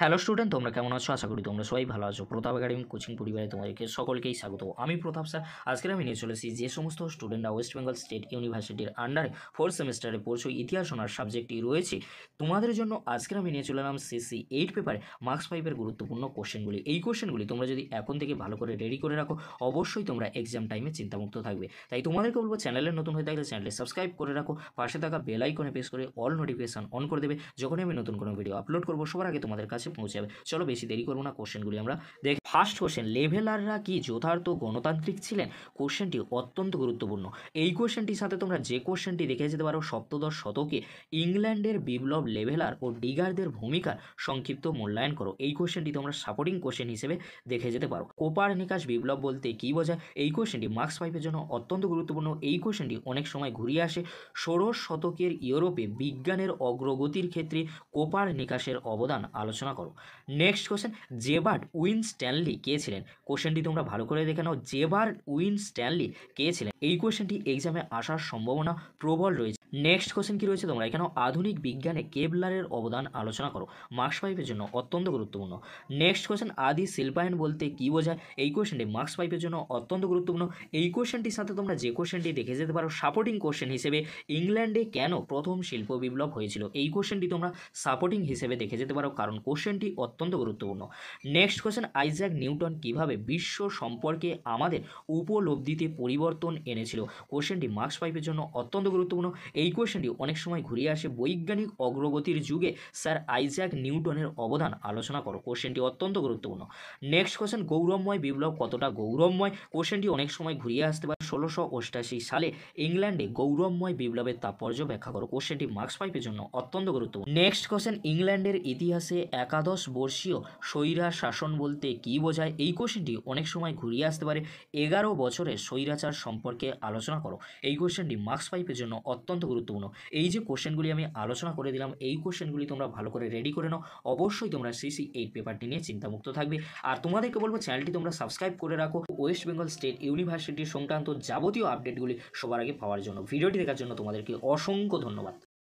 Hello student, তোমরা কেমন আছো? আশা করি তোমরা সবাই ভালো আছো। প্রতাপ একাডেমি কোচিং পরিবারে তোমাদেরকে সকলকেই স্বাগত। আমি প্রতাপ স্যার। আজকের আমি নিয়ে চলেছি যে সমস্ত স্টুডেন্টরা ওয়েস্ট বেঙ্গল স্টেট ইউনিভার্সিটির আন্ডারে ফোর্থ সেমিস্টারে পড়ছো, ইতিহাস ওনার সাবজেক্টটি রয়েছে, তোমাদের জন্য আজকের আমি নিয়ে চলে এলাম সিসি 8 পেপারে মার্কস 5-এর গুরুত্বপূর্ণ কোশ্চেনগুলি। এই কোশ্চেনগুলি তোমরা যদি এখন থেকে ভালো করে রেডি করে রাখো, অবশ্যই তোমরা এক্সাম টাইমে চিন্তামুক্ত থাকবে। তাই তোমাদেরকে বলবো, চ্যানেলে নতুন হয়ে থাকলে চ্যানেলটি সাবস্ক্রাইব করে রাখো, পাশে থাকা বেল আইকনে প্রেস করে অল নোটিফিকেশন অন করে দেবে। যখনই আমি নতুন কোনো ভিডিও আপলোড করবো, সবার আগে তোমাদের কাছে পৌঁছে যাবে। চলো বেশি দেরি করবো না, কোশ্চেনগুলি আমরা দেখি। ফার্স্ট কোশ্চেন, লেভেলাররা কি যথার্থ গণতান্ত্রিক ছিলেন? কোশ্চেনটি অত্যন্ত গুরুত্বপূর্ণ। এই কোশ্চেনটির সাথে তোমরা যে কোশ্চেনটি দেখে যেতে পারো, সপ্তদশ শতকে ইংল্যান্ডের বিপ্লব লেভেলার ও ডিগারদের ভূমিকার সংক্ষিপ্ত মূল্যায়ন করো। এই কোশ্চেনটি তোমরা সাপোর্টিং কোশ্চেন হিসেবে দেখে যেতে পারো। কোপারনিকাস বিপ্লব বলতে কি বোঝায়? এই কোশ্চেনটি মার্কস 5-এর জন্য অত্যন্ত গুরুত্বপূর্ণ। এই কোশ্চেনটি অনেক সময় ঘুরিয়ে আসে। ষোড়শ শতকের ইউরোপে বিজ্ঞানের অগ্রগতির ক্ষেত্রে কোপারনিকাসের অবদান আলোচনা করো। নেক্সট কোশ্চেন, জেবার্ট উইনস্ট্যানলি কে ছিলেন? কোশ্চেনটি তোমরা ভালো করে দেখে নাও, জেবার্ট উইনস্ট্যানলি কে ছিলেন? এই কোশ্চেনটি এক্সামে আসার সম্ভাবনা প্রবল রয়েছে। নেক্সট কোশ্চেন কি রয়েছে, তোমরা এখানেও আধুনিক বিজ্ঞানে কেপলারের অবদান আলোচনা করো। মার্কস 5-এর জন্য অত্যন্ত গুরুত্বপূর্ণ। নেক্সট কোশ্চেন, আদি শিল্পায়ন বলতে কি বোঝায়? এই কোশ্চেনটি মার্কস 5-এর জন্য অত্যন্ত গুরুত্বপূর্ণ। এই কোশ্চেনটির সাথে তোমরা যে কোশ্চেনটি দেখে যেতে পারো সাপোর্টিং কোশ্চেন হিসেবে, ইংল্যান্ডে কেন প্রথম শিল্প বিপ্লব হয়েছিল? এই কোশ্চেনটি তোমরা সাপোর্টিং হিসেবে দেখে যেতে পারো, কারণ কোশ্চেনটি অত্যন্ত গুরুত্বপূর্ণ। নেক্সট কোশ্চেন, আইজ্যাক নিউটন কিভাবে বিশ্ব সম্পর্কে আমাদের উপলব্ধিতে পরিবর্তন এনেছিল? কোশ্চেনটি মার্কস 5-এর জন্য অত্যন্ত গুরুত্বপূর্ণ। এই কোশ্চেনটি অনেক সময় ঘুরিয়ে আসে, বৈজ্ঞানিক অগ্রগতির যুগে স্যার আইজ্যাক নিউটনের অবদান আলোচনা করো। কোশ্চেনটি অত্যন্ত গুরুত্বপূর্ণ। নেক্সট কোশ্চেন, গৌরবময় বিপ্লব কতটা গৌরবময়? কোশ্চেনটি অনেক সময় ঘুরিয়ে আসতে পারে। 1688 সালে ইংল্যান্ডে গৌরবময় বিপ্লবের তাৎপর্য ব্যাখ্যা করো। কোশ্চেনটি মার্কস 5-এর জন্য অত্যন্ত গুরুত্বপূর্ণ। নেক্সট কোশ্চেন, ইংল্যান্ডের ইতিহাসে একাদশ বর্ষীয় স্বৈরা শাসন বলতে কি বোঝায়? এই কোশ্চেনটি অনেক সময় ঘুরিয়ে আসতে পারে। 11 বছরের স্বৈরাচার সম্পর্কে আলোচনা করো। এই কোশ্চেনটি মার্কস 5-এর জন্য অত্যন্ত গুরুত্বপূর্ণ। এই যে কোশ্চেনগুলি আমি আলোচনা করে দিলাম, এই কোশ্চেনগুলি তোমরা ভালো করে রেডি করে নাও, অবশ্যই তোমরা সিসি 8 পেপারটি নিয়ে চিন্তামুক্ত থাকবে। আর তোমাদেরকে বলবো, চ্যানেলটি তোমরা সাবস্ক্রাইব করে রাখো ওয়েস্ট বেঙ্গল স্টেট ইউনিভার্সিটির সংক্রান্ত যাবতীয় আপডেটগুলি সবার আগে পাওয়ার জন্য। ভিডিওটি দেখার জন্য তোমাদেরকে অসংখ্য ধন্যবাদ।